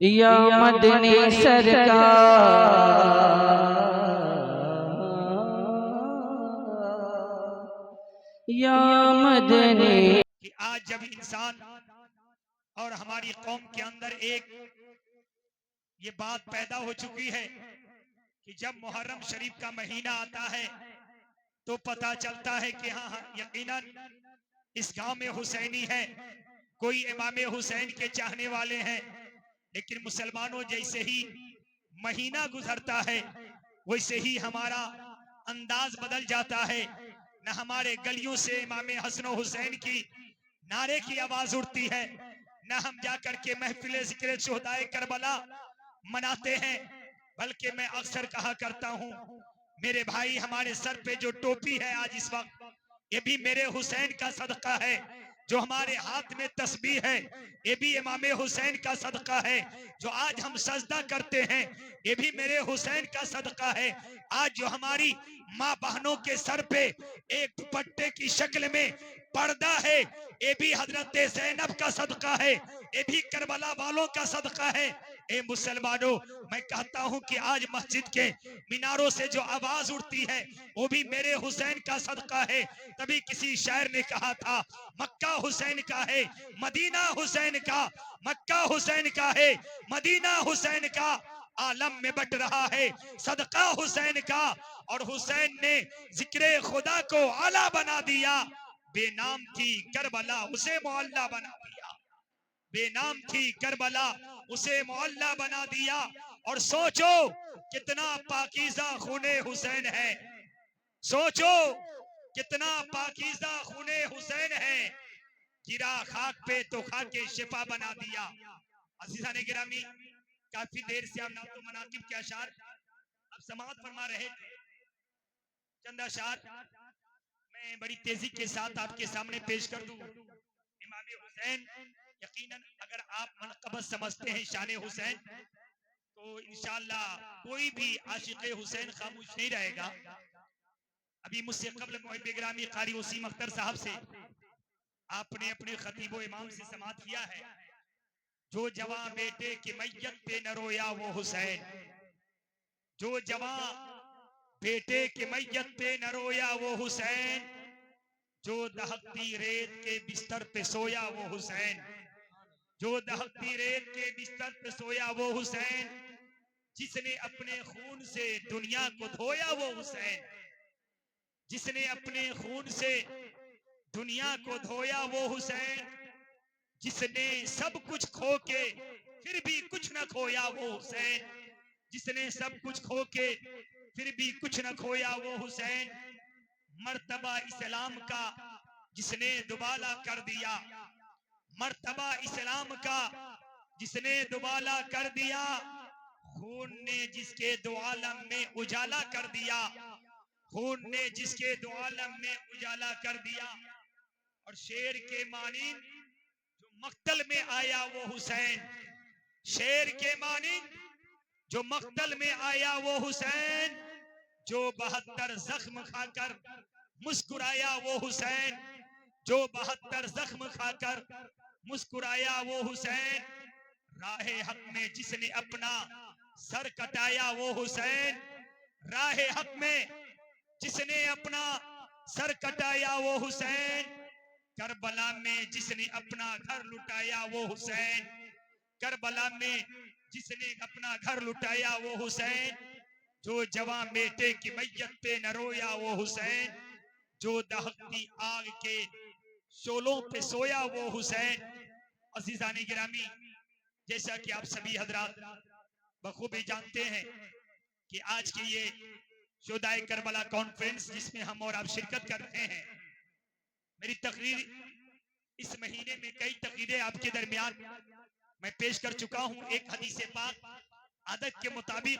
या मदनी सरकार या मदनी। कि आज जब इंसान और हमारी कौम के अंदर एक ये बात पैदा हो चुकी है कि जब मुहर्रम शरीफ का महीना आता है तो पता चलता है कि हाँ यकीनन इस गांव में हुसैनी है, कोई इमाम हुसैन के चाहने वाले हैं। लेकिन मुसलमानों जैसे ही महीना गुजरता है वैसे ही हमारा अंदाज बदल जाता है। न हमारे गलियों से इमाम हसन हुसैन की नारे की आवाज उठती है, न हम जाकर के महफिल ज़िक्र शुहदाए करबला मनाते हैं। बल्कि मैं अक्सर कहा करता हूँ, मेरे भाई हमारे सर पे जो टोपी है आज इस वक्त, ये भी मेरे हुसैन का सदका है। जो हमारे हाथ में तस्बीह है ये भी इमाम हुसैन का सदका है। जो आज हम सजदा करते हैं ये भी मेरे हुसैन का सदका है। आज जो हमारी माँ बहनों के सर पे एक दुपट्टे की शक्ल में पर्दा है ये भी हजरत ज़ैनब का सदका है, ये भी करबला वालों का सदका है। ए मुसलमानों, मैं कहता हूं कि आज मस्जिद के मीनारों से जो आवाज उठती है वो भी मेरे हुसैन का सदका है। तभी किसी शायर ने कहा था, मक्का हुसैन का है मदीना हुसैन का, मक्का हुसैन का है मदीना हुसैन का, आलम में बट रहा है सदका हुसैन का। और हुसैन ने जिक्रे खुदा को आला बना दिया, बेनाम थी करबला उसे मोहल्ला बना दिया, बेनाम थी करबला उसे मोहल्ला बना दिया। और सोचो कितना पाकीज़ा खूने हुसैन है, सोचो कितना पाकीज़ा खूने हुसैन है, गिरा खाक पे तो खाके शिफा बना दिया। अज़ीज़ान गिरामी, काफी देर से हम नातो मनाकिब के अशार अब समाअत फरमा रहे थे। चंद अशार मैं बड़ी तेजी के साथ आपके सामने पेश कर दूं। इमाम हुसैन, यकीनन अगर आप मनक़बत समझते हैं शान हुसैन तो इंशाअल्लाह कोई भी आशिक़ हुसैन खामोश नहीं रहेगा। अभी मुझसे कबल मुहिब गिरामी कारी वसीम अख्तर साहब से आपने अपने खतीब इमाम से समाअत किया है, जो जवां बेटे की मैयत पे न रोया वो हुसैन, जो जवां बेटे की मैयत पे न रोया वो हुसैन, जो दहकती रेत के बिस्तर पे सोया वो हुसैन, जो दहकती रेत के बिस्तर पे सोया वो हुसैन, जिसने अपने खून से दुनिया को धोया वो हुसैन, जिसने अपने खून से दुनिया को धोया वो हुसैन, जिसने सब कुछ खो के फिर भी कुछ न खोया वो हुसैन, जिसने सब कुछ खो के फिर भी कुछ न खोया वो हुसैन, मर्तबा इस्लाम का जिसने दुबाला कर दिया, मर्तबा इस्लाम का जिसने दुबाला कर दिया, खून ने जिसके दो आलम में उजाला कर दिया, खून ने जिसके दो आलम में उजाला कर दिया। और शेर के मानिंद जो मक्तल में आया वो हुसैन, शेर के मानिंद जो मक्तल में आया वो हुसैन, जो 72 जख्म खाकर मुस्कुराया वो हुसैन, जो 72 जख्म खाकर मुस्कुराया वो हुसैन, राहे हक में जिसने अपना सर कटाया वो हुसैन, राहे हक में जिसने अपना सर कटाया वो हुसैन, करबला में जिसने अपना घर लुटाया वो हुसैन, करबला में जिसने अपना घर लुटाया वो हुसैन, जो जवां बेटे की मैयत पे न रोया वो हुसैन, जो दहकती आग के शोलों पे सोया वो हुसैन। अज़ीज़ाने गिरामी, जैसा कि आप सभी हजरात बखूबी जानते हैं कि आज की ये शुहदाए करबला कॉन्फ्रेंस जिसमें हम और आप शिरकत कर रहे हैं, मेरी तकरीर इस महीने में कई तकरीरें आपके दरमियान मैं पेश कर चुका हूं। एक हदीस पाक आदत के मुताबिक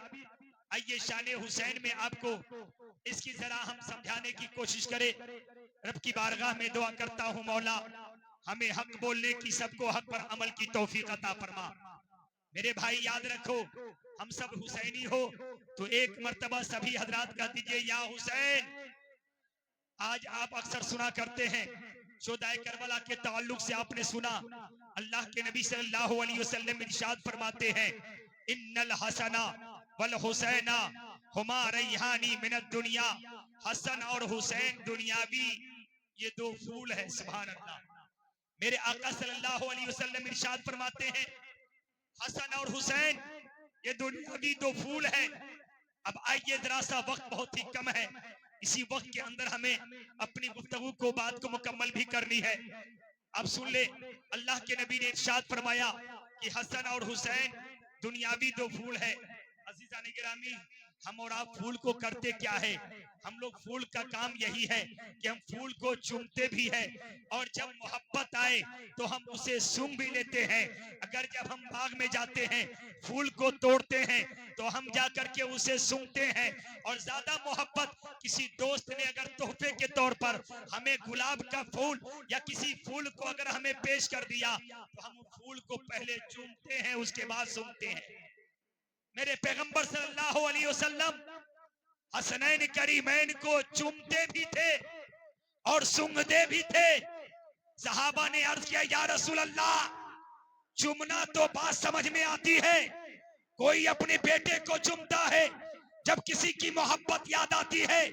आइए शान हुसैन में आपको इसकी जरा हम समझाने की कोशिश करें। रब की बारगाह में दुआ करता हूं, मौला हमें हक बोलने की, सबको हक पर अमल की तौफीक अता फरमा। मेरे भाई याद रखो, हम सब हुसैनी हो तो एक मर्तबा सभी हजरात कह दीजिए या हुसैन। आज आप अक्सर सुना करते हैं शुहदाए करबला के ताल्लुक से आपने सुना अल्लाह के नबी सल्लल्लाहु अलैहि वसल्लम इरशाद फरमाते हैं, इन्नल हसना वल हुसैना हुमा रैहानी मिनद दुनिया। हसन और हुसैन दुनियावी ये दो फूल है। सुभान अल्लाह। मेरे आका सल्लल्लाहु अलैहि वसल्लम इरशाद फरमाते हैं, हसन और हुसैन ये दुनियावी दो फूल है। अब आइए, जरा सा वक्त बहुत ही कम है, इसी वक्त के अंदर हमें अपनी गुफ्तगू को बात को मुकम्मल भी करनी है। अब सुन ले, अल्लाह के नबी ने इरशाद फरमाया कि हसन और हुसैन दुनियावी दो फूल है। अज़ीज़ान गिरामी, हम और आप फूल को करते क्या है? हम लोग फूल का काम यही है कि हम फूल को चूमते भी है, और जब मोहब्बत आए तो हम उसे सूंघ भी लेते हैं। अगर जब हम बाग में जाते हैं, फूल को तोड़ते हैं, तो हम जाकर के उसे सूंघते हैं। और ज्यादा मोहब्बत किसी दोस्त ने अगर तोहफे के तौर पर हमें गुलाब का फूल या किसी फूल को अगर हमें पेश कर दिया, तो हम फूल को पहले चूमते हैं, उसके बाद सूंघते हैं। मेरे पैगंबर सल्लल्लाहु अलैहि वसल्लम हसनैन करीमैन को चूमते भी थे और सूंघते भी थे। सहाबा ने अर्ज किया, या रसूल अल्लाह, चूमना तो बात समझ में आती है, कोई अपने बेटे को चूमता है जब किसी की मोहब्बत याद आती है,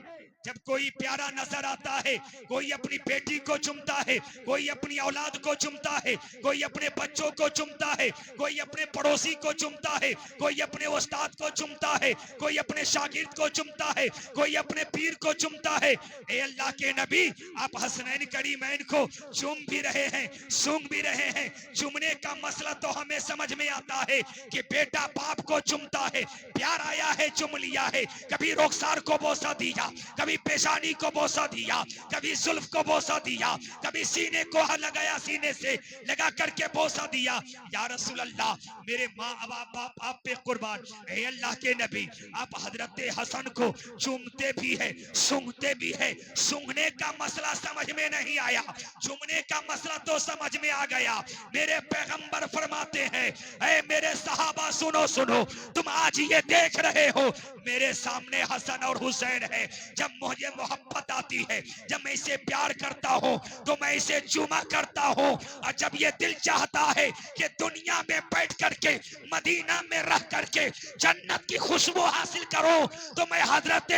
जब कोई प्यारा नजर आता है, कोई अपनी बेटी को चूमता है, कोई अपनी औलाद को चूमता है, कोई अपने बच्चों को चूमता है, कोई अपने पड़ोसी को चूमता है, कोई अपने उस्ताद को चूमता है, कोई अपने शागिर्द को चूमता है, कोई अपने पीर को चूमता है। ए अल्लाह के नबी, आप हसनैन करीमैन को चूम भी रहे हैं, सूंघ भी रहे हैं। चूमने का मसला तो हमें समझ में आता है कि बेटा बाप को चूमता है, प्यार आया है, चूम लिया है। कभी रुखसार को बोसा दिया, कभी पेशानी को बोसा दिया, कभी जुल्फ को बोसा दिया, कभी सीने को लगाया, सीने से लगा करके बोसा दिया। या रसूल अल्लाह, मेरे माँ बाप आप पे कुर्बान। ए अल्लाह के नबी, आप हजरत हसन को चूमते भी है, सूंघते भी है। सूंघने का मसला समझ में नहीं आया, चूमने का मसला तो समझ में आ गया। मेरे पैगंबर फरमाते हैं, ए मेरे सहाबा सुनो सुनो, तुम आज ये देख रहे हो मेरे सामने हसन और हुसैन है। जब मुझे मोहब्बत आती है, जब मैं इसे प्यार करता हूँ, तो मैं इसे चूमा करता हूँ। और जब ये दिल चाहता है कि दुनिया में बैठ करके, मदीना में रह करके जन्नत की खुशबू हासिल करो, तो मैं हजरत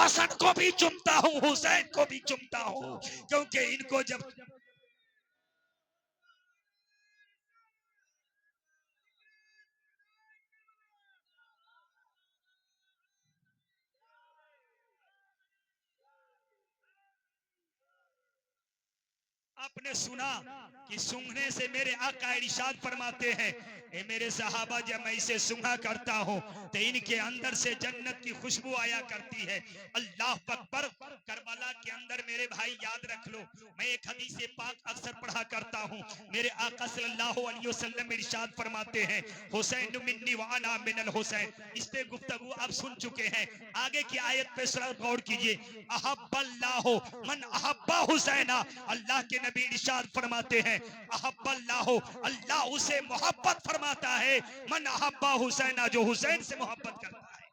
हसन को भी चूमता हूँ, हुसैन को भी चूमता हूँ। क्योंकि इनको जब आपने सुना कि सूंघने से मेरे आका इरशाद फरमाते हैं, ए मेरे सहाबा, जब मैं इसे सूंघा करता हूँ तो इनके अंदर से जन्नत की खुशबू आया करती है। अल्लाह अकबर। करबला के अंदर मेरे भाई याद रख लो, मैं एक हदीस पाक अक्सर पढ़ा करता हूँ। मेरे आका सल्लल्लाहु अलैहि वसल्लम इरशाद फरमाते हैं, हुसैन मिन्नी व अना मिनल हुसैन। इस पे गुफ्तगू आप सुन चुके हैं। आगे की आयत पे गौर कीजिए, अहब्बल्लाहु मन अहब्बा हुसैना। अल्लाह के नबी इरशाद फरमाते हैं, अहब्बल्लाहु, अल्लाह उसे मोहब्बत फरमाता है, मन अहब्बा हुसैना, जो हुसैन से मोहब्बत करता है।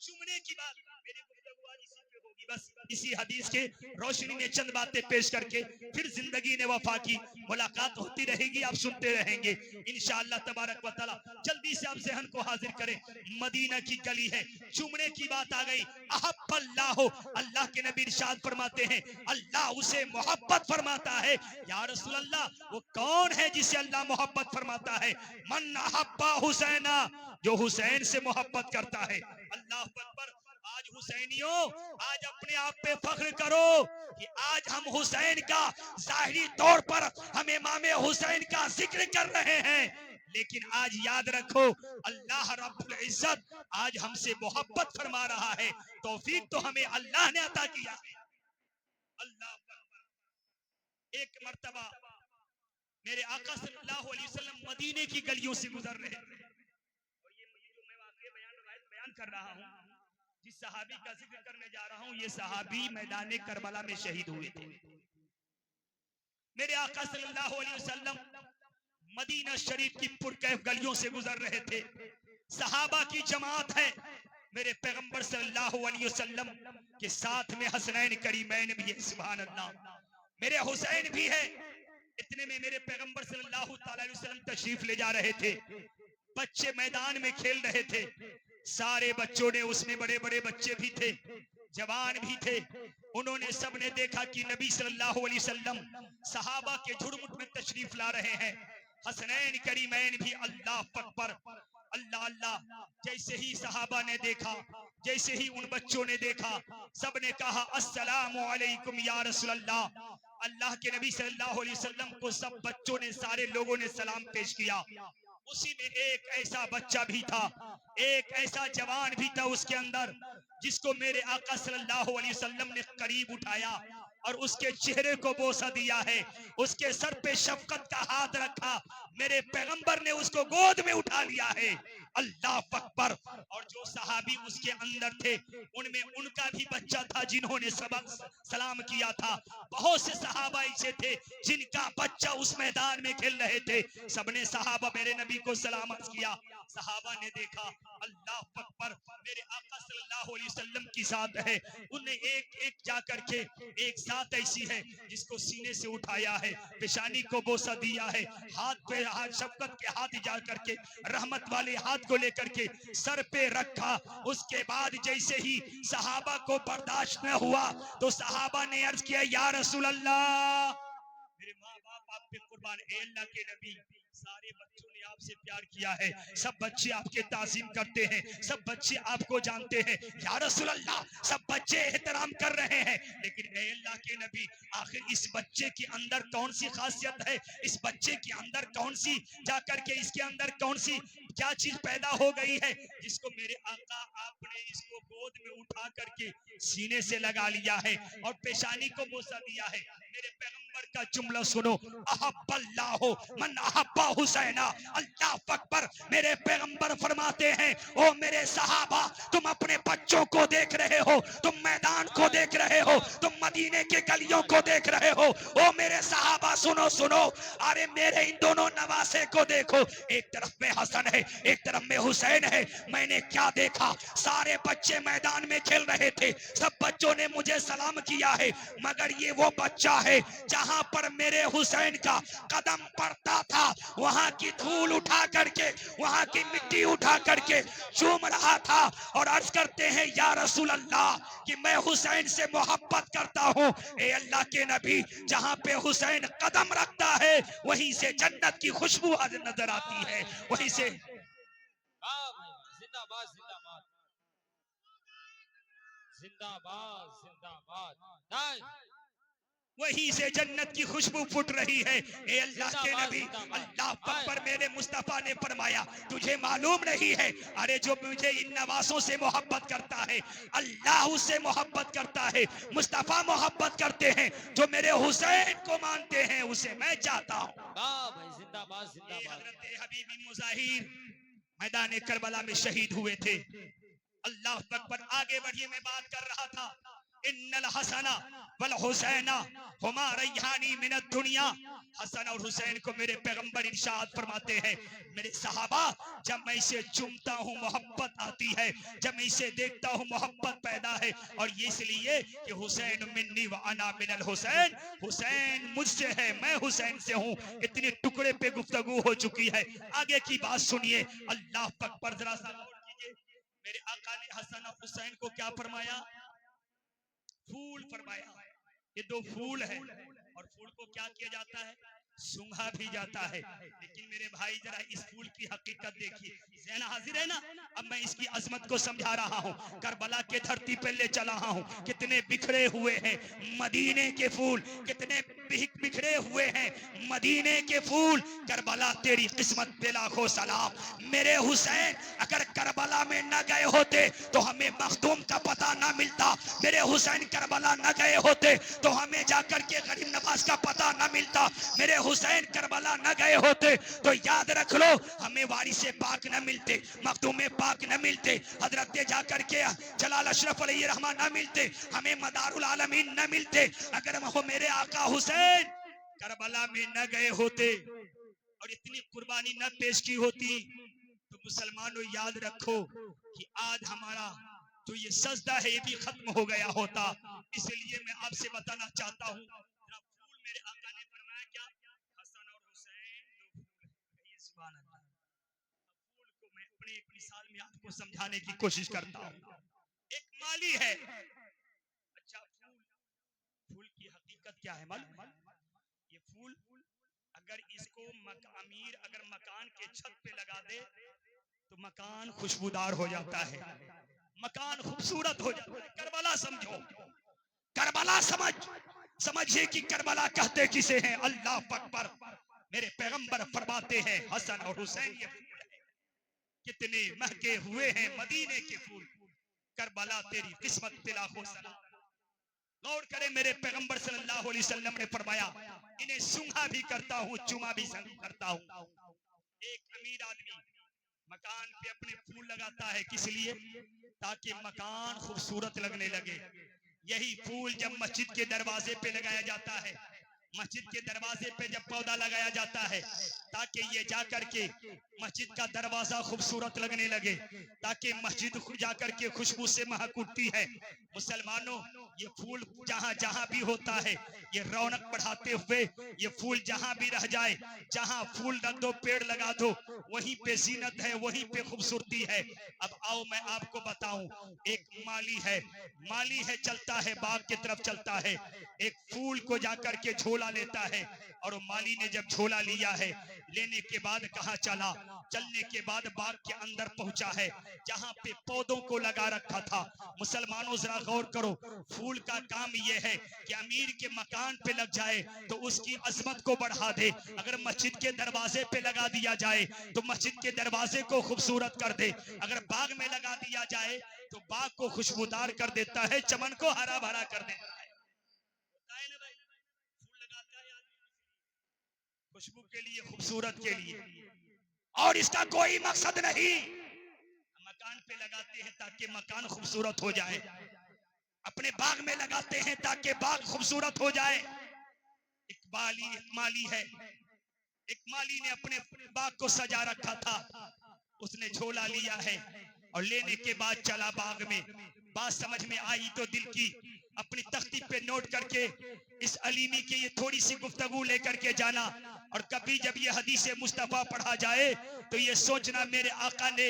चुमने की बात मेरी गुफ्तगू आज इसी पे होगी। बस इसी हदीस के रोशनी में चंद बातें पेश करके फिर जिंदगी ने वफा की। मुलाकात होती रहेगी, आप सुनते रहेंगे इंशाअल्लाह तबारक व तआला। जल्दी से आप ज़हन को हाजिर करें, मदीना की गली है, चुमने की बात आ गई। अहब्बल्लाहु, अल्लाह के नबी इरशाद फरमाते हैं, अल्लाह उसे मोहब्बत फरमाता है। या रसूल अल्लाह, वो कौन है जिसे अल्लाह मोहब्बत फरमाता है? मन अहब्बा हुसैना, जो हुसैन से मोहब्बत करता है। अल्लाह अकबर। आज हुसैनियों, आज अपने आप पे फख्र करो कि आज हम हुसैन का जाहिरी तौर पर हम इमाम हुसैन का जिक्र कर रहे हैं, लेकिन आज याद रखो, अल्लाह रब्बुल इज्जत आज हमसे मोहब्बत फरमा रहा है। तौफीक तो हमें अल्लाह ने अता किया है। अल्लाह अकबर। एक मर्तबा मेरे आका सल्लल्लाहु अलैहि वसल्लम मदीने की गलियों से गुजर रहे थे, और ये जो मैं वाकई बयान कर रहा हूँ, जिस सहाबी का जिक्र करने जा रहा हूँ, ये सहाबी मैदान करबला में शहीद हुए थे। मेरे आका सल्लल्लाहु अलैहि वसल्लम मदीना शरीफ की पुरकैफ गलियों से गुजर रहे थे, सहाबा की जमात है। मेरे पैगंबर सल्लल्लाहु अलैहि वसल्लम के साथ में हसनैन करीमैन भी है। सुभान अल्लाह। मेरे हुसैन भी है। इतने में मेरे पैगंबर सल्लल्लाहु अलैहि वसल्लम तशरीफ ले जा रहे थे। बच्चे मैदान में खेल रहे थे। सारे बच्चों ने, उसमें बड़े बड़े बच्चे भी थे, जवान भी थे। उन्होंने सबने देखा कि नबी सल्लल्लाहु अलैहि वसल्लम सहाबा के झुरमुट में तशरीफ ला रहे हैं। हसनैन करीमैन भी अल्लाह अकबर, अल्लाह अल्लाह। जैसे ही सहाबा ने देखा, जैसे ही उन बच्चों ने देखा, सबने कहा अस्सलामु अलैकुम या रसूल अल्लाह। अल्लाह के नबी सल्लल्लाहु अलैहि वसल्लम को सब बच्चों ने, सारे लोगों ने सलाम पेश किया। उसी में एक ऐसा बच्चा भी था, एक ऐसा जवान भी था उसके अंदर, जिसको मेरे आका सल्लल्लाहु अलैहि वसल्लम ने करीब उठाया और उसके चेहरे को बोसा दिया है, उसके सर पे शफकत का हाथ रखा, मेरे पैगंबर ने उसको गोद में उठा लिया है। अल्लाह अकबर। और जो सहाबी उसके अंदर थे, उनमें उनका भी बच्चा था जिन्होंने सबक सलाम किया था। बहुत से सहाबा ऐसे थे जिनका बच्चा उस मैदान में खेल रहे थे। सबने सहाबा मेरे नबी को सलामत किया। सहाबा ने देखा, अल्लाह अकबर, मेरे आका सल्लल्लाहु अलैहि वसल्लम की साथ है। उन्हें एक एक जाकर के, एक साथ ऐसी है जिसको सीने से उठाया है, पेशानी को बोसा दिया है, हाथ पे हाथ, शफकत के हाथ जा करके, रहमत वाले हाथ को लेकर के सर पे रखा। उसके बाद जैसे ही सहाबा को बर्दाश्त न हुआ तो सहाबा ने अर्ज किया, या रसूल अल्लाह, मेरे माँ बाप आप पे कुर्बान, ए अल्लाह के नबी, सारे बच्चों ने आपसे प्यार किया है, सब बच्चे आपके ताज़ीम करते हैं, सब बच्चे आपको जानते हैं, या रसूल अल्लाह, सब बच्चे एहतराम कर रहे हैं, लेकिन ए अल्लाह के नबी, आखिर इस बच्चे के अंदर कौन सी खासियत है, इस बच्चे के अंदर कौन सी, जाकर के इसके अंदर कौन सी क्या चीज पैदा हो गई है जिसको मेरे आका आपने इसको गोद में उठा करके सीने से लगा लिया है और पेशानी को बोसा दिया है। मेरे पैगंबर का जुमला सुनो, अहब्बल्लाहु मन अहब्बा हुसैना। अल्लाह अकबर। मेरे पैगंबर फरमाते हैं, ओ मेरे सहाबा, तुम अपने बच्चों को देख रहे हो, तुम मैदान को देख रहे हो, तुम मदीने के गलियों को देख रहे हो, ओ मेरे सहाबा सुनो सुनो, अरे मेरे इन दोनों नवासे को देखो, एक तरफ में हसन है, एक तरफ में हुसैन है। मैंने क्या देखा, सारे बच्चे मैदान में खेल रहे थे, सब बच्चों ने मुझे सलाम किया है, मगर ये वो बच्चा है जहां पर मेरे हुसैन का कदम पड़ता था, वहां की धूल उठा करके, वहां की मिट्टी उठा करके चूम रहा था और अर्ज करते हैं, या रसूल अल्लाह, कि मैं हुसैन से मोहब्बत करता हूं। ए अल्लाह के नबी, जहां पे हुसैन कदम रखता है वहीं से जन्नत की खुशबू नजर आती है, वहीं से। जिंदाबाद जिंदाबाद जिंदाबाद जिंदाबाद, वहीं से जन्नत की खुशबू फुट रही है। ए अल्लाह के नबी, अल्लाह अकबर, मेरे मुस्तफा ने फरमाया, तुझे मालूम नहीं है, अरे जो मुझे इन नवासों से मोहब्बत करता है, अल्लाह उससे मोहब्बत करता है, मुस्तफा मोहब्बत करते हैं, जो मेरे हुसैन को मानते हैं उसे मैं चाहता हूँ। जिंदाबाद जिंदाबाद। हजरत हबीबी मुजाहिर मैदान करबला में शहीद हुए थे। अल्लाह अकबर। आगे बढ़िए, मैं बात कर रहा था, इन्नल हसना वल हुसैना हुमा रैहानी मिनद दुनिया। हसन और हुसैन को मेरे पैगंबर इरशाद फरमाते हैं, मेरे सहाबा, जब मैं इसे चूमता हूँ मोहब्बत आती है, जब मैं इसे देखता हूँ मोहब्बत पैदा है, और ये इसलिए कि हुसैन मिन्नी व अना मिनल हुसैन, हुसैन मुझसे है, मैं हुसैन से हूँ। इतने टुकड़े पे गुफ्तगू हो चुकी है, आगे की बात सुनिए। अल्लाह अकबर। जरा सा गौर कीजिए, मेरे आका ने हसन और हुसैन को क्या फरमाया? फूल फरमाया। ये दो फूल है, और फूल को क्या किया जाता है? सूंघा भी जाता है। लेकिन मेरे भाई, जरा इस फूल की हकीकत देखिए। ज़हन हाजिर है ना? अब मैं इसकी अजमत को समझा रहा हूँ। करबला के धरती पे ले चला हूँ, कितने बिखरे हुए हैं मदीने के फूल, कितने बिखरे हुए हैं मदीने के फूल। करबला तेरी किस्मत पे लाखों सलाम। मेरे हुसैन अगर करबला में न गए होते तो हमें मखदूम का पता ना मिलता। मेरे हुसैन करबला न गए होते तो हमें जाकर के गरीब नवाज का पता न मिलता। मेरे हुसैन करबला न गए होते तो याद रख लो, हमें वारिसे पाक न मिलते, मखदूम पाक न मिलते, हजरत जाकर के जलाल अशरफ अलैहि रहमान न मिलते, हमें मदारुल आलमीन न मिलते, अगर वो मेरे आका हुसैन करबला में न गए होते और इतनी कुर्बानी न पेश की होती। तो मुसलमानों, याद रखो कि आज हमारा जो ये सजदा है ये भी खत्म हो गया होता। इसलिए मैं आपसे बताना चाहता हूँ, फूल मेरे आका ने फरमाया क्या? तुमको समझाने की कोशिश करता हूँ। एक माली है, अच्छा फूल की हकीकत क्या है मालूम? ये फूल अगर इसको अमीर अगर मकान के छत पे लगा दे तो मकान खुशबूदार हो जाता है, मकान खूबसूरत हो जाता है। करबला समझो, करबला समझिए कि करबला कहते किसे हैं? अल्लाह अकबर। मेरे पैगंबर फरमाते हैं हसन और हुसैन ये फूल है, कितने महके हुए हैं मदीने के फूल, करबला तेरी किस्मत पे लाखों सलाम। गौर करें, मेरे पैगंबर सल्लल्लाहु अलैहि वसल्लम ने फरमाया इन्हें सूंघा भी करता हूँ, चुमा भी करता हूँ। एक अमीर आदमी मकान पे अपने फूल लगाता है, किस लिए? ताकि मकान खूबसूरत लगने लगे। यही फूल जब मस्जिद के दरवाजे पे लगाया जाता है, मस्जिद के दरवाजे पे जब पौधा लगाया जाता है ताकि ये जाकर के मस्जिद का दरवाजा खूबसूरत लगने लगे, ताकि मस्जिद जाकर के खुशबू से महक उठती है। मुसलमानों, ये फूल जहां जहां भी होता है ये रौनक बढ़ाते हुए, ये फूल जहां भी रह जाए, जहां फूल रख दो, पेड़ लगा दो, वहीं पे जीनत है, वहीं पे खूबसूरती है। अब आओ मैं आपको बताऊं, एक माली है, माली है, चलता है बाग की तरफ चलता है, एक फूल को जाकर के झोला लेता है, और माली ने जब झोला लिया है, लेने के बाद कहाँ चला? चलने के बाद बाग के अंदर पहुंचा है जहां पे पौधों को लगा रखा था। मुसलमानों जरा गौर करो, फूल का काम यह है कि अमीर के मकान पे लग जाए तो उसकी अजमत को बढ़ा दे, अगर मस्जिद के दरवाजे पे लगा दिया जाए तो मस्जिद के दरवाजे को खूबसूरत कर दे, अगर बाग में लगा दिया जाए तो बाग को खुशबूदार कर देता है, चमन को हरा भरा कर देता है। फूल लगाता है खुशबू के लिए, खूबसूरत के लिए, और इसका कोई मकसद नहीं। मकान पे लगाते हैं ताकि मकान खूबसूरत हो जाए, अपने बाग में लगाते हैं ताकि बाग खूबसूरत हो जाए। एक माली है, एक माली ने अपने बाग को सजा रखा था, उसने झोला लिया है और लेने के बाद चला बाग में। बात समझ में आई तो दिल की अपनी तख्ती पे नोट करके इस अलीमी की ये थोड़ी सी गुफ्तगू लेकर के जाना, और कभी जब ये हदीस मुस्तफा पढ़ा जाए तो ये सोचना मेरे आका ने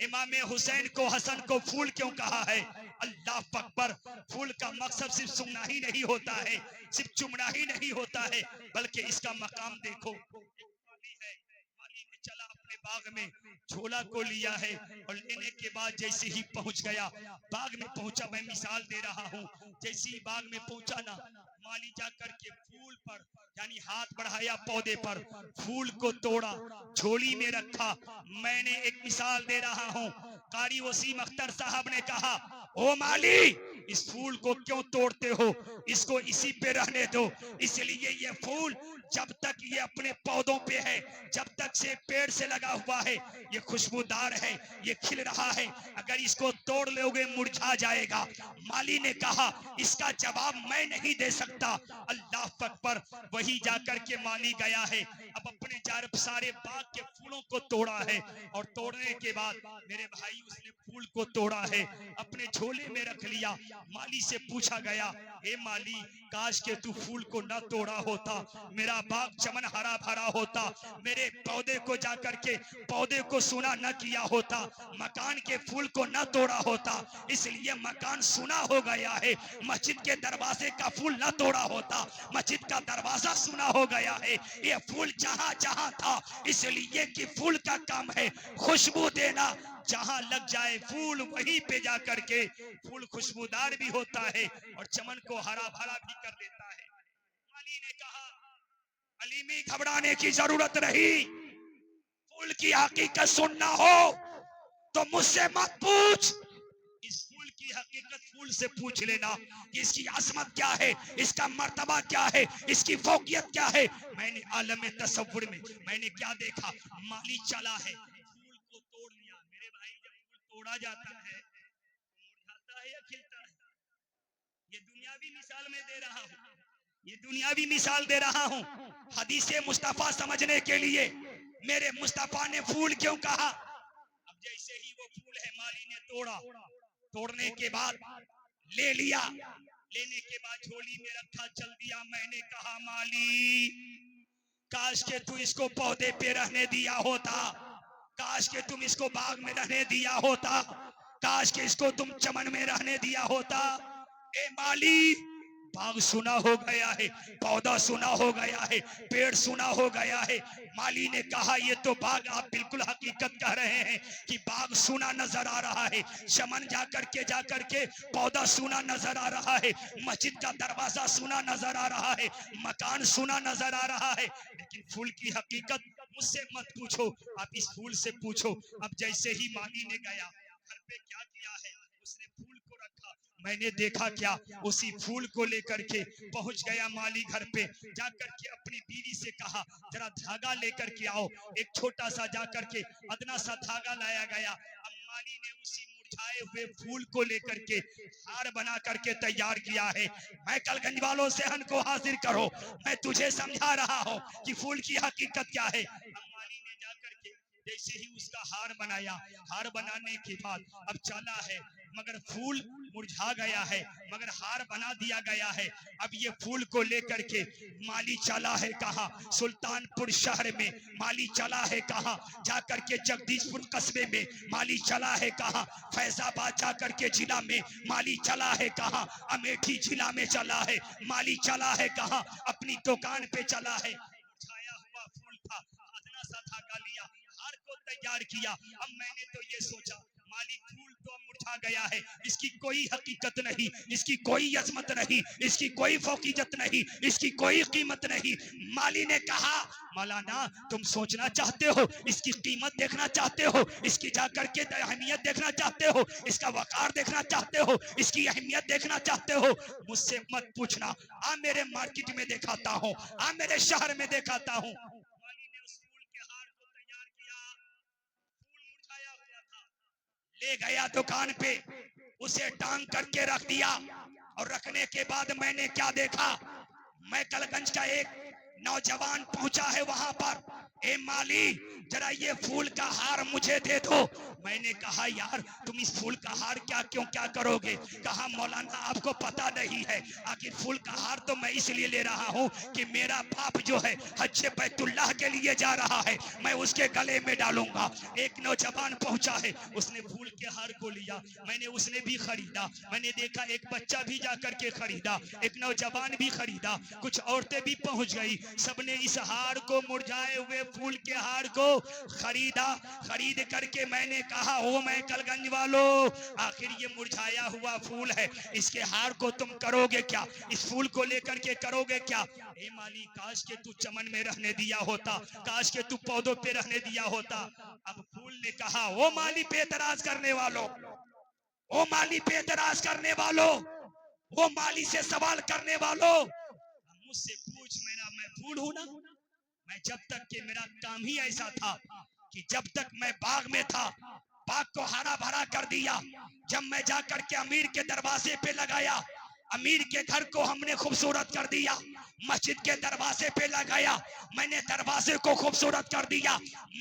इमाम हुसैन को, हसन को फूल क्यों कहा है। अल्लाह अकबर। फूल का मकसद सिर्फ सूंघना ही नहीं होता है, सिर्फ चुमना ही नहीं होता है, बल्कि इसका मकाम देखो। माली ने चला अपने बाग में, झोला को लिया है और लेने के बाद जैसे ही पहुंच गया, बाग में पहुंचा, मैं मिसाल दे रहा हूं, जैसे ही बाग में पहुंचा ना, माली जाकर के फूल पर यानी हाथ बढ़ाया पौधे पर, फूल को तोड़ा, झोली में रखा। मैंने एक मिसाल दे रहा हूं, कारी वसीम अख्तर साहब ने कहा, ओ माली इस फूल को क्यों तोड़ते हो, इसको इसी पे रहने दो। इसलिए ये फूल जब तक ये अपने पौधों पे है, जब तक से पेड़ से लगा हुआ है, ये खुशबूदार है, ये खिल रहा है, अगर इसको तोड़ लोगे मुरझा जाएगा। माली ने कहा इसका जवाब मैं नहीं दे सकता। अल्लाह अकबर। वही जाकर के माली गया है, अब अपने सारे बाग के फूलों को तोड़ा है, और तोड़ने के बाद मेरे भाई उसने फूल को तोड़ा है, अपने झोले में रख लिया। माली से पूछा गया, हे माली काश के तू फूल को न तोड़ा होता, मेरा बाग चमन हरा भरा होता, मेरे पौधे को जाकर के पौधे को सूना न किया होता, मकान के फूल को न तोड़ा होता, इसलिए मकान सूना हो गया है। मस्जिद के दरवाजे का फूल न तोड़ा होता, मस्जिद का दरवाजा सूना हो गया है। ये फूल जहां जहां था, इसलिए कि फूल का काम है खुशबू देना, जहां लग जाए फूल वहीं पे जाकर के फूल खुशबूदार भी होता है और चमन को हरा भरा भी कर देता है। माली ने कहा अलीमी घबराने की जरूरत नहीं, फूल की हकीकत सुनना हो तो मुझसे मत पूछ, इस फूल की हकीकत फूल से पूछ लेना कि इसकी अजमत क्या है, इसका मर्तबा क्या है, इसकी फौकियत क्या है। मैंने आलम तसव्वुर में मैंने क्या देखा, माली चला है, फूल को तोड़ लिया। मेरे भाई जब फूल तोड़ा जाता है मुरझाता है या खिलता है? ये दुनियावी मिसाल में दे रहा हूँ, ये दुनियावी मिसाल दे रहा हूँ, हदीसे मुस्तफा समझने के लिए। मेरे मुस्तफा ने फूल क्यों कहा? अब जैसे ही वो फूल है माली ने तोड़ा, तोड़ने के बाद ले लिया, लेने के बाद झोली में रखा, चल दिया। मैंने कहा माली काश के तू इसको पौधे पे रहने दिया होता, काश के तुम इसको बाग में रहने दिया होता, काश के इसको तुम चमन में रहने दिया होता। ए माली, बाग सुना हो गया है, पौधा सुना हो गया है, पेड़ सुना हो गया है। माली ने कहा ये तो बाग, आप बिल्कुल हकीकत कह रहे हैं कि बाग सुना नजर आ रहा है, चमन जाकर के पौधा सुना नजर आ रहा है, मस्जिद का दरवाजा सुना नजर आ रहा है, मकान सुना नजर आ रहा है, लेकिन फूल की हकीकत मुझसे मत पूछो, आप इस फूल से पूछो। अब जैसे ही माली ने गया, घर पे क्या किया है, उसने फूल को रखा। मैंने देखा क्या, उसी फूल को लेकर के पहुंच गया माली घर पे, जाकर के अपनी बीवी से कहा जरा धागा लेकर के आओ। एक छोटा सा जाकर के अदना सा धागा लाया गया। अब माली ने उसी मुरझाए हुए फूल को लेकर के हार बना करके तैयार किया है। मैं कलगंज वालों सेहन को हाजिर करो, मैं तुझे समझा रहा हूँ कि फूल की हकीकत क्या है। अब माली ने जाकर के जैसे ही उसका हार बनाया, हार बनाने के बाद अब चला है, मगर फूल मुरझा गया है, मगर हार बना दिया गया है। अब ये फूल को लेकर के माली चला है कहा, सुल्तानपुर शहर में। माली चला है कहा, जाकर के जगदीशपुर कस्बे में। माली चला है कहा, फैजाबाद जाकर के जिला में। माली चला है कहा, अमेठी जिला में चला है। माली चला है कहा, अपनी दुकान पे चला है। छाया हुआ फूल था, अदना सा धागा लिया, हार को तैयार किया। अब मैंने तो ये सोचा माली फूल तो मुरझा गया है, इसकी कोई हकीकत नहीं, इसकी कोई अजमत नहीं, इसकी कोई फौकीजत नहीं, इसकी कोई कीमत नहीं। माली ने कहा मौलाना तुम सोचना चाहते हो, इसकी कीमत देखना चाहते हो, इसकी जाकर के अहमियत देखना चाहते हो, इसका वकार देखना चाहते हो, इसकी अहमियत देखना चाहते हो, मुझसे मत पूछना। आ मेरे मार्केट में दिखाता हूँ, आ मेरे शहर में दिखाता हूँ। माली ने उस फूल के हार को तैयार किया, फूल मुरझाया हुआ था, ले गया दुकान पे, उसे टांग करके रख दिया। और रखने के बाद मैंने क्या देखा, मैं कलगंज का एक नौजवान पहुंचा है वहां पर। ए माली जरा ये फूल का हार मुझे दे दो। मैंने कहा यार तुम इस फूल का हार क्या करोगे। कहा मौलाना आपको पता नहीं है, आखिर फूल का हार तो मैं इसलिए ले रहा हूँ कि मेरा बाप जो है हज बैतुल्लाह के लिए जा रहा है, मैं उसके गले में डालूंगा। एक नौजवान पहुंचा है, उसने फूल के हार को लिया, मैंने उसने भी खरीदा। मैंने देखा एक बच्चा भी जाकर के खरीदा, एक नौजवान भी खरीदा, कुछ औरतें भी पहुंच गई। सबने इस हार को, मुरझाए हुए फूल के हार को खरीदा। खरीद करके मैंने कहा ओ मैं कलगंज वालों, आखिर ये मुरझाया हुआ फूल है, इसके हार को तुम करोगे क्या, इस फूल को लेकर के करोगे क्या। ए माली काश के तू चमन में रहने दिया होता, काश के तू पौधों पे रहने दिया होता। अब फूल ने कहा ओ माली पे एतराज करने वालों, ओ माली पे एतराज करने वालों, वो माली से सवाल करने वालों, मुझसे पूछ, मैं फूल हूं ना। मैं जब तक कि मेरा काम ही ऐसा था कि जब तक मैं बाग में था, बाग को हरा भरा कर दिया। जब मैं जाकर के अमीर के दरवाजे पे लगाया, अमीर के घर को हमने खूबसूरत कर दिया। मस्जिद के दरवाजे पे लगाया, मैंने दरवाजे को खूबसूरत कर दिया।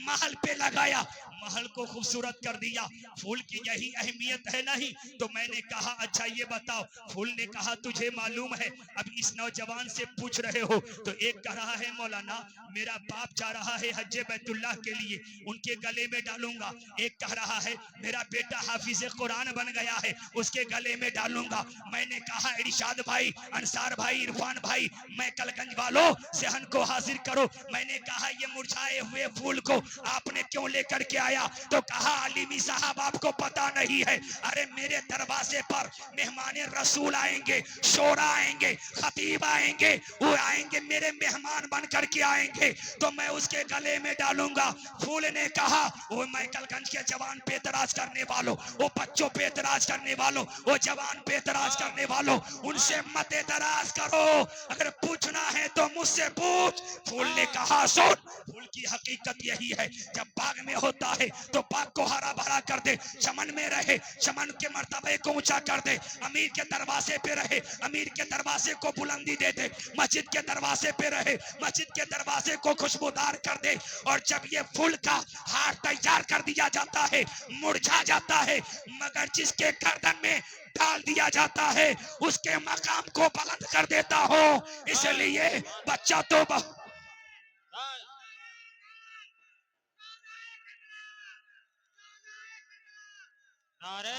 महल पे लगाया, महल को खूबसूरत कर दिया। फूल की यही अहमियत है नहीं। तो मैंने कहा अच्छा ये बताओ, फूल ने कहा तुझे मालूम है। अब इस नौजवान से पूछ रहे हो तो एक कह रहा है मौलाना मेरा बाप जा रहा है हज बैतुल्लाह के लिए, उनके गले में डालूंगा। एक कह रहा है मेरा बेटा हाफिज कुरान बन गया है, उसके गले में डालूंगा। मैंने कहा इरशाद भाई, अंसार भाई, इरफान भाई, मैं कलगंज वालों सेहन को हाजिर करो। मैंने कहा ये मुरझाए हुए फूल को आपने क्यों लेकर के आया। तो कहा अलीमी साहब आपको पता नहीं है, अरे मेरे दरवाजे पर मेहमान रसूल आएंगे, शोरा आएंगे, खतीब आएंगे, वो आएंगे मेरे मेहमान बन करके आएंगे, तो मैं उसके गले में डालूंगा। फूल ने कहा वो मैं कलगंज के जवान पे एतराज करने वालों, वो बच्चों पे एतराज करने वालों, वो जवान पे एतराज करने वालों, उनसे मत एतराज करो, अगर पूछना है तो मुझसे पूछ। फूल ने कहा सुन, फूल की हकीकत यही है, जब बाग में होता है तो बाग को हरा भरा कर दे, चमन में रहे, चमन के मर्तबे को ऊंचा कर दे। अमीर के दरवाजे पे रहे, अमीर के दरवाजे को बुलंदी दे दे। मस्जिद के दरवाजे पे रहे, मस्जिद के दरवाजे को खुशबूदार कर दे। और जब ये फूल का हार तैयार कर दिया जाता है, मुरझा जाता है, मगर जिसके गर्दन में डाल दिया जाता है उसके मकाम को बुलंद कर देता हो। इसलिए बच्चा तो नारे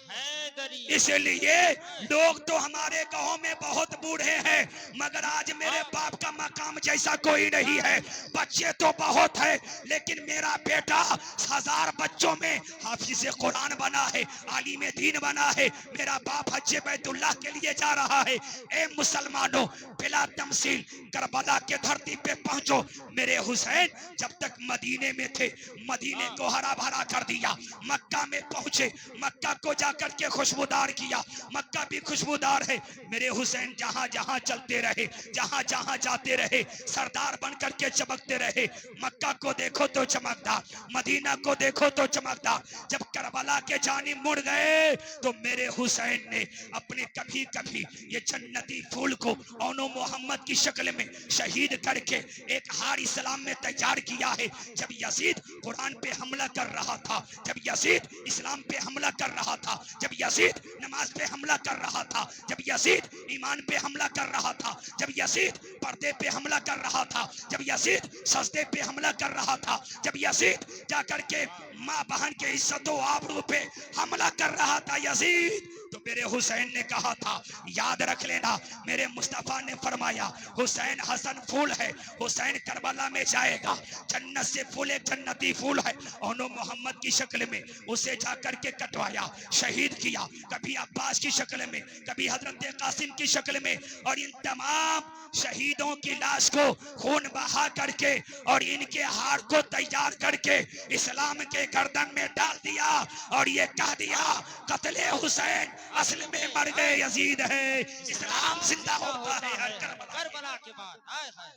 हैदरी। इसलिए लोग तो हमारे गांव में बहुत बूढ़े हैं, मगर आज मेरे बाप का मकाम जैसा कोई नहीं है। बच्चे तो बहुत है, लेकिन मेरा बेटा 1000 बच्चों में हाफिज कुरान बना है, आलिम दीन बना है। मेरा बाप हज बैतुल्लाह के लिए जा रहा है। ए मुसलमानों, बिला तमसील करबला के धरती पे पहुंचो। मेरे हुसैन जब तक मदीने में थे, मदीने को हरा भरा कर दिया। मक्का में पहुंचे, मक्का को जाकर के खुशबूदार किया। मक्का भी खुशबूदार है। मेरे हुसैन जहां जहां चलते रहे, जहां जहां जाते रहे, सरदार बन करके चमकते रहे। मक्का को देखो तो चमकदार, मदीना को देखो तो चमकदार। जब करबला के जानिब मुड़ गए तो मेरे हुसैन ने अपने कभी कभी ये जन्नती फूल को ओनो मोहम्मद की शक्ल में शहीद करके एक हार इस्लाम में तैयार किया है। जब यजीद कुरान पे हमला कर रहा था, जब यजीद इस्लाम पे हमला कर रहा था, जब यजीद नमाज पे हमला कर रहा था, जब यजीद ईमान पे हमला कर रहा था, जब यजीद पर्दे पे हमला कर रहा था, जब यजीद सजदे पे हमला कर रहा था, जब यजीद जाकर के माँ बहन के इज्जतों आबरू पे हमला कर रहा था यजीद, तो मेरे हुसैन ने कहा था, याद रख लेना, मेरे मुस्तफा ने फरमाया हुसैन हसन फूल है, हुसैन करबला में जाएगा, जन्नत से फूल एक जन्नती फूल है। ओनो मोहम्मद की शक्ल में उसे जाकर के कटवाया, शहीद किया, कभी अब्बास की शक्ल में, कभी हजरत कासिम की शक्ल में, और इन तमाम शहीदों की लाश को खून बहा करके और इनके हार को तैयार करके इस्लाम के गर्दन में डाल दिया और ये कह दिया, कत्ले हुसैन असल में मर गए यजीद है, इस्लाम जिंदा होता है हर करबला के बाद। हाय हाय,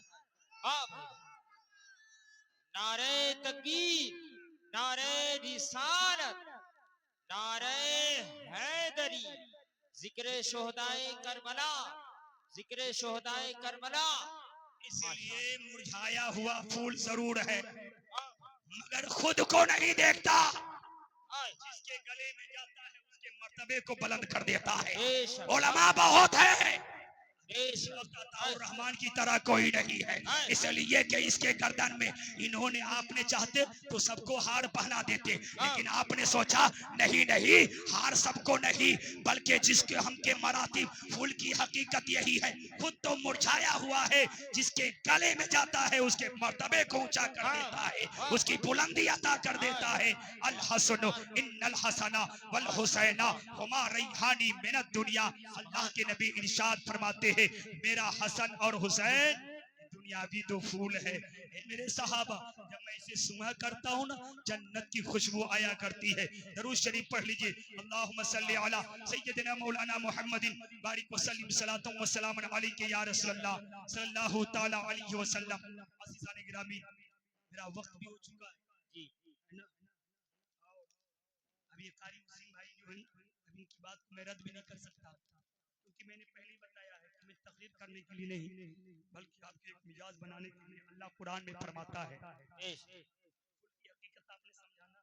वाह भाई। नारे तकबीर, नारे रिसालत, नारे हैदरी, जिक्र शोहदाए करबला, जिक्र शोहदाए करबला। इसलिए मुरझाया हुआ फूल जरूर है, मगर खुद को नहीं देखता। जिसके गले में जाता है उसके मर्तबे को बुलंद कर देता है। उलमा बहुत है, और रहमान की तरह कोई नहीं है। इसलिए कि इसके गर्दन में इन्होंने, आपने चाहते तो सबको हार पहना देते, लेकिन आपने सोचा नहीं नहीं, हार सबको नहीं, बल्कि जिसके हमके मरातिब फूल की हकीकत यही है, खुद तो मुरझाया हुआ है, जिसके गले में जाता है उसके मर्तबे को ऊंचा कर देता है, उसकी बुलंदी अता कर देता है। अल हसन इन्नल हसना वल हुसैना हुमा रैहानी मिनद दुनिया। अल्लाह के नबी इरशाद फरमाते हैं, मेरा हसन और हुसैन दुनियावी दो फूल है। मेरे सहाबा, जब मैं इसे सुना करता हूँ ना, जन्नत की खुशबू आया करती है। दरूद शरीफ पढ़ लीजिए, अल्लाहुम्मा सल्ली अला सय्यदिना मौलाना मुहम्मदिन बारिक वसल्लिम सलातो व सलाम अलैका या रसूलल्लाह सल्लल्लाहु तआला अलैहि वसल्लम। अज़ीज़ान गिरामी, मेरा वक्त भी हो चुका है जी, है ना। अभी कारी मुस्लिम भाई जो है, अभी की बात को मैं रद्द भी नहीं कर सकता, क्योंकि मैंने पहले ही बताया है कि मैं तकलीफ करने के लिए नहीं, बल्कि आपके एक मिजाज बनाने के लिए। अल्लाह कुरान में फरमाता है, की हकीकत आपने समझाना,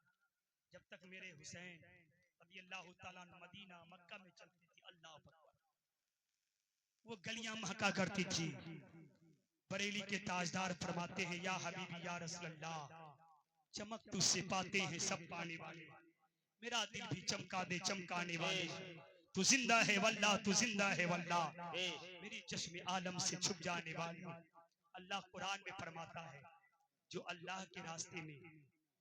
जब तक मेरे हुसैन रज़ी अल्लाह तआला मदीना मक्का में चलती थी, अल्लाह अकबर, वो गलियां महका करती थी। बरेली के ताजदार फरमाते हैं, या हबीबी या रसूल अल्लाह, चमक तुझसे पाते हैं सब पाने वाले, मेरा दिल भी चमका दे चमकाने वाले, तू जिंदा है वल्लाह, तू जिंदा है वल्लाह, मेरी चश्मे आलम से छुप जाने वाली। अल्लाह कुरान में फरमाता है, जो अल्लाह के रास्ते में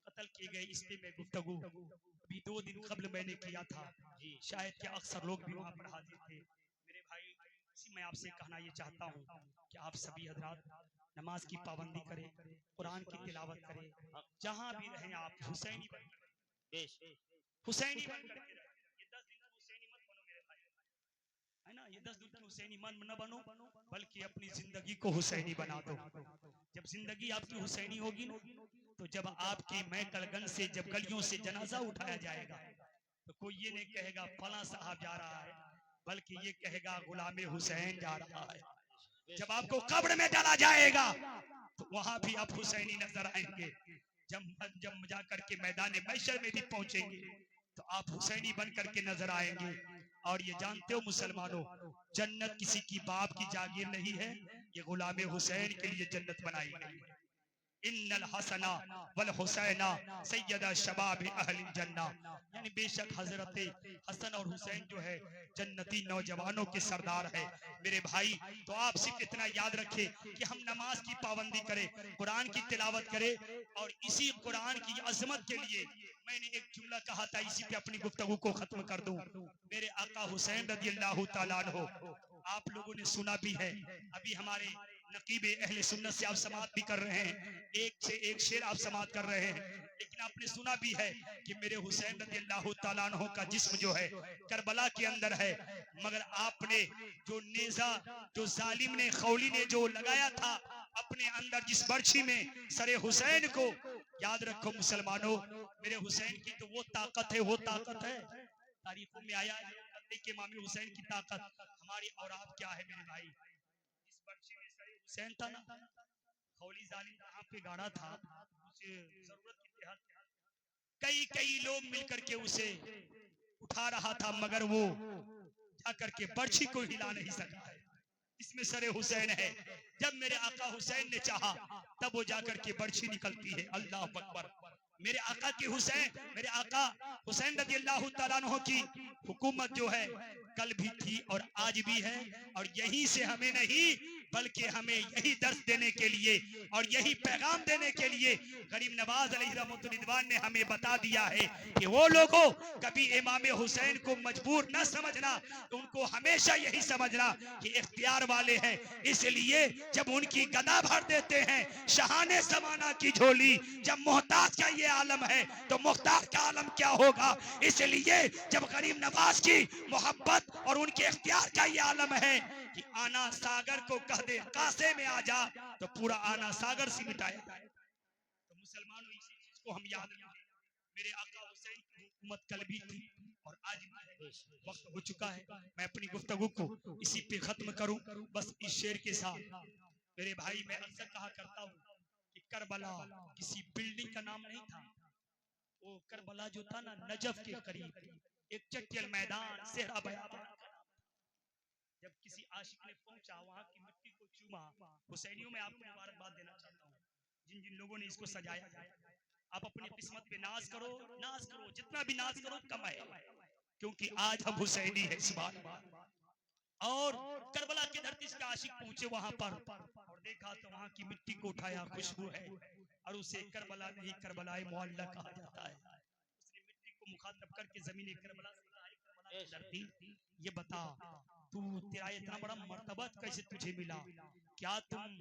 कत्ल किए गए, इस पे मैं गुफ्तगू अभी 2 दिन कबल मैंने किया था, शायद कि अक्सर लोग भी वहां पर हाजिर थे। मेरे भाई, इसी मैं आपसे कहना ये चाहता हूँ कि आप सभी हजरात नमाज की पाबंदी करें, कुरान की तिलावत करें, जहां भी रहें आप हुसैनी बन करके, हुसैनी बन करके रहें। ये 10 दिन हुसैनी मत बनो मेरे भाई, है ना, ये 10 दिन हुसैनी मन न बनो, बल्कि अपनी जिंदगी को हुसैनी बना दो। जब जिंदगी आपकी हुसैनी होगी ना, तो जब आपकी मैं कलगन से, जब गलियों से जनाजा उठाया जाएगा, तो कोई ये नहीं कहेगा फला साहब जा रहा है, बल्कि ये कहेगा गुलामे हुसैन जा रहा है। जब आपको कब्र में डाला जाएगा, तो वहां भी आप हुसैनी नजर आएंगे। जब जाकर के मैदान महशर में भी पहुंचेंगे, तो आप हुसैनी बन करके नजर आएंगे। और ये जानते हो मुसलमानों, जन्नत किसी की बाप की जागीर नहीं है, ये गुलामे हुसैन के लिए जन्नत बनाई गई है। इन्नल हसना वल हुसैना सैयदा शबाब अहलिल जन्ना, यानी बेशक हजरत हसन और हुसैन जो है जन्नती नौजवानों के सरदार है। मेरे भाई, तो आप सिर्फ इतना याद रखें कि हम नमाज की पाबंदी करें, कुरान की तिलावत करें, और इसी कुरान की अजमत के लिए मैंने एक जुमला कहा था, इसी पे अपनी गुफ्तगू को खत्म कर दूं। मेरे आका हुसैन रज़ियल्लाहु ताला अन्हु, आप लोगों ने सुना भी है, अभी हमारे नकीब अहले सुन्नत से आप समात भी कर रहे हैं, एक से एक शेर आप समात कर रहे हैं, लेकिन आपने सुना भी है कि मेरे हुसैन रज़ियल्लाहु ताला अन्हु का जिस्म जो है करबला के अंदर है, मगर आपने जो नेजा, जो जालिम ने, खौली ने जो लगाया था अपने अंदर जिस बर्छी में सरे हुसैन को, याद रखो मुसलमानों, मेरे हुसैन की तो वो ताकत है, वो ताकत है, तारीखों में आया है कि इमाम हुसैन की ताकत हमारी, और आप क्या है मेरे भाई, इस बर्छी में सरे हुसैन था ना, खौली जालिम कहां पे गाड़ा था, उसे जरूरत की तहत कई कई लोग मिलकर के उसे उठा रहा था, मगर वो जाकर के बर्छी को हिला नहीं सका है, इसमें सरे हुसैन है। जब मेरे आका हुसैन ने चाहा तब वो जाकर के बर्छी निकलती है। अल्लाह अकबर। मेरे आका की हुसैन, मेरे आका हुसैन रज़ियल्लाहु ताला अन्हु की हुकूमत जो है कल भी थी और आज भी है, और यहीं से हमें नहीं बल्कि हमें यही दर्श देने के लिए और यही पैगाम देने के लिए गरीब नवाज अलैहि रहमतुल्लाह ने हमें बता दिया है कि वो लोगों कभी इमाम हुसैन को मजबूर न समझना, उनको हमेशा यही समझना कि इख्तियार वाले हैं, इसलिए जब उनकी गदा भर देते हैं शहाने ज़माना की झोली, जब मोहताज का ये आलम है तो मुख्तार का आलम क्या होगा। इसलिए जब गरीब नवाज की मोहब्बत और उनके इख्तियार का ये आलम है कि आना सागर को कह दे कासे में आ जा, तो पूरा आना सागर से मिटाया जाए। तो मुसलमानों, इसी चीज को हम याद रखें। मेरे आका हुसैन की हुकूमत कल भी थी और आज भी है। वक्त हो चुका है, मैं अपनी गुफ्तगू को इसी पे खत्म करूं, बस इस शेर के साथ। मेरे भाई, मैं अक्सर कहा करता हूं कि करबला किसी बिल्डिंग का नाम नहीं था, वो करबला जो था ना नजफ के करीब एक चटियल मैदान सेहरा बयाबान का नाम था। जब किसी आशिक ने पहुंचा, वहां की मिट्टी को चूमा, हुसैनियों में आपको मुबारकबाद देना चाहता हूँ जिन जिन लोगों ने इसको सजाया है। आप अपनी किस्मत पे नाज करो, नाज करो, जितना भी नाज करो कम है, क्योंकि आज हम हुसैनी है इस बात। और करबला की धरती से आशिक पहुंचे वहां पर और देखा तो वहां की मिट्टी को उठाया, खुशबू है, और उसे करबला नहीं करबलाए मोहल्ला कहा जाता है। उसने मिट्टी को मुखातब करके जमीन करबला से कहा, करबला की धरती, ये बता तू, तेरा इतना बड़ा मर्तबा कैसे तुझे मिला, क्या तुम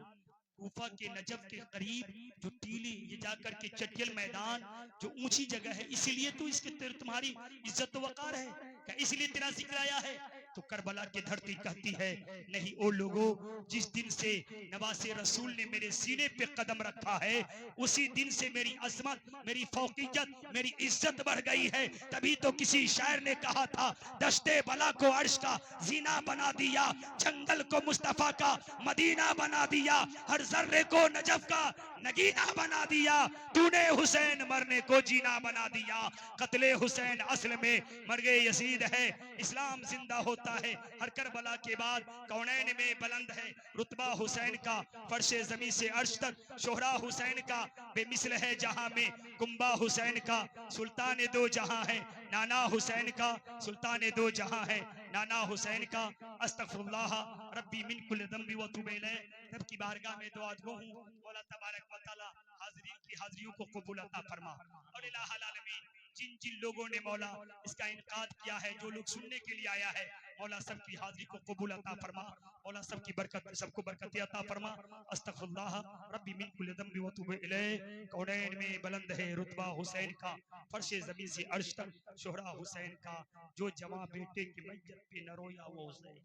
कूफा के नजफ के करीब जो टीली, ये जाकर के चटियल मैदान जो ऊंची जगह है, इसीलिए तू इसके तुम्हारी इज्जत वकार है क्या, इसलिए तेरा जिक्र आया है। तो करबला की धरती कहती है, नहीं ओ लोगों, जिस दिन से नवासे रसूल ने मेरे सीने पे कदम रखा है उसी दिन से मेरी अजमत, मेरी फौकियत, मेरी इज्जत बढ़ गई है। तभी तो किसी शायर ने कहा था, दश्ते बला को अर्श का जीना बना दिया, जंगल को मुस्तफा का मदीना बना दिया, हर जर्रे को नजफ का नगीना बना दिया, तूने हुसैन मरने को जीना बना दिया। कत्ले हुसैन असल में मर्गे यजीद है, इस्लाम जिंदा होता है हर करबला के बाद। कौनैन में बुलंद है रुतबा हुसैन का, फर्शे जमी से अर्श तक शोहरा हुसैन का बेमिसल है जहां में, कुंबा हुसैन का सुल्तान दो जहां है, नाना हुसैन का सुल्तान दो जहां है, नाना हुसैन का। अस्तगफिरुल्लाह रब्बी मिन कुल्लि ज़ंबि व तूबु इलैह। रब की बारगाह में दुआ गो हूं, मौला तबारक व तआला हाज़रीन की हाज़िरियों को कबूल अता फरमा। और इलाहुल आलमीन, जिन जिन लोगों ने मौला इसका इनकाद किया है, जो लोग सुनने के लिए आया है, मौला सबकी हाज़िरी को कबूल अता फरमा, मौला सबकी बरकत, सबको बरकत अता फरमा। अस्तगफिरुल्लाह रब्बी मिन कुल्लि ज़ंबि व तूबु इलैह। कौनैन में बुलंद है रुतबा हुसैन का, फर्श ज़मीन से अर्श तक शोहरा हुसैन का, जो जवां बेटे के मैयत पे न रोया वो हुसैन,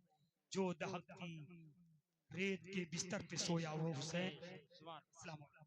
जो दहकती रेत के बिस्तर पे सोया वो हुसैन। अस्सलाम वालेकुम।